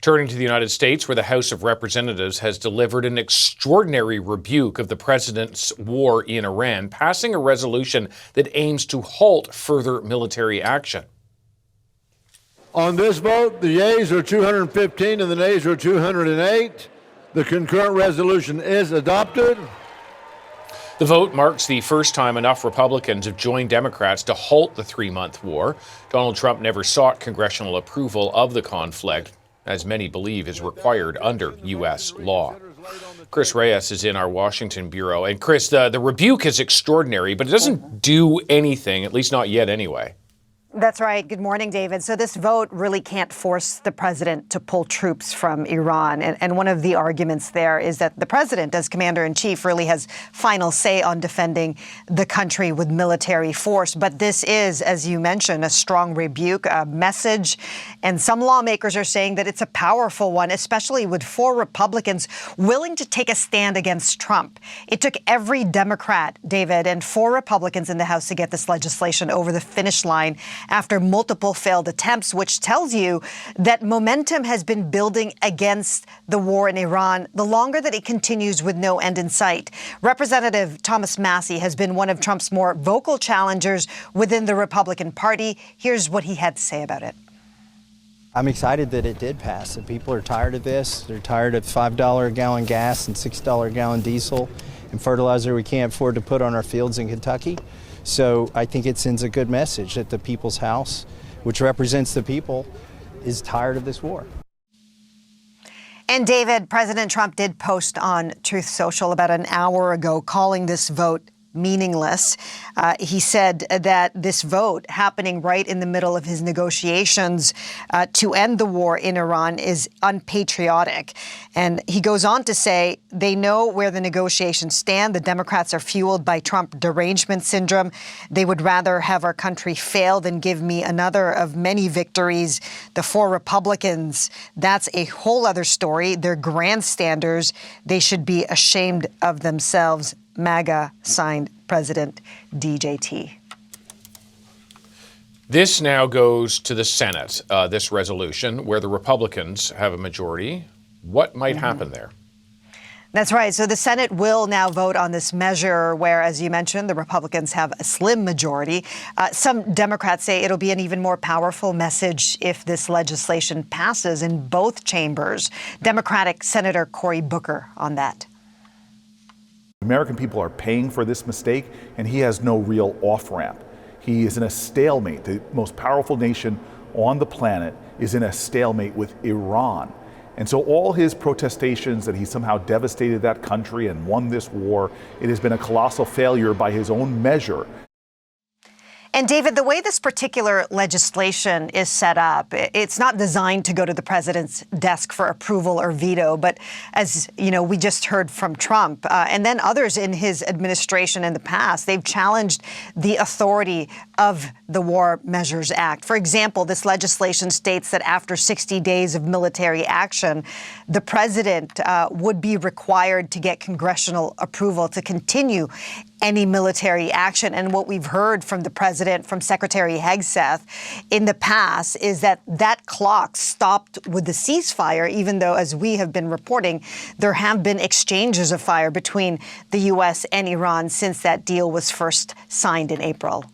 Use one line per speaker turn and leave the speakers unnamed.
Turning to the United States, where the House of Representatives has delivered an extraordinary rebuke of the president's war in Iran, passing a resolution that aims to halt further military action.
On this vote, the yeas are 215 and the nays are 208. The concurrent resolution is adopted.
The vote marks the first time enough Republicans have joined Democrats to halt the 3-month war. Donald Trump never sought congressional approval of the conflict, as many believe is required under U.S. law. Chris Reyes is in our Washington bureau. And Chris, the rebuke is extraordinary, but it doesn't do anything, at least not yet anyway.
That's right. Good morning, David. So this vote really can't force the president to pull troops from Iran. And one of the arguments there is that the president, as commander-in-chief, really has final say on defending the country with military force. But this is, as you mentioned, a strong rebuke, a message. And some lawmakers are saying that it's a powerful one, especially with 4 Republicans willing to take a stand against Trump. It took every Democrat, David, and 4 Republicans in the House to get this legislation over the finish line after multiple failed attempts, which tells you that momentum has been building against the war in Iran the longer that it continues with no end in sight. Representative Thomas Massie has been one of Trump's more vocal challengers within the Republican Party. Here's what he had to say about it.
I'm excited that it did pass. And people are tired of this. They're tired of $5 a gallon gas and $6 a gallon diesel and fertilizer we can't afford to put on our fields in Kentucky. So I think it sends a good message that the People's House, which represents the people, is tired of this war.
And David, President Trump did post on Truth Social about an hour ago calling this vote meaningless. He said that this vote happening right in the middle of his negotiations to end the war in Iran is unpatriotic. And he goes on to say they know where the negotiations stand. The Democrats are fueled by Trump derangement syndrome. They would rather have our country fail than give me another of many victories. The 4 Republicans, that's a whole other story. They're grandstanders. They should be ashamed of themselves. MAGA, signed President DJT.
This now goes to the Senate, this resolution, where the Republicans have a majority. What might happen there?
That's right. So the Senate will now vote on this measure where, as you mentioned, the Republicans have a slim majority. Some Democrats say it'll be an even more powerful message if this legislation passes in both chambers. Democratic Senator Cory Booker on that.
American people are paying for this mistake, and he has no real off-ramp. He is in a stalemate. The most powerful nation on the planet is in a stalemate with Iran. And so all his protestations that he somehow devastated that country and won this war, it has been a colossal failure by his own measure.
And David, the way this particular legislation is set up, it's not designed to go to the president's desk for approval or veto. But as you know, we just heard from Trump and then others in his administration in the past, they've challenged the authority of the War Measures Act. For example, this legislation states that after 60 days of military action, the president would be required to get congressional approval to continue any military action. And what we've heard from the president, from Secretary Hegseth in the past, is that that clock stopped with the ceasefire, even though, as we have been reporting, there have been exchanges of fire between the U.S. and Iran since that deal was first signed in April.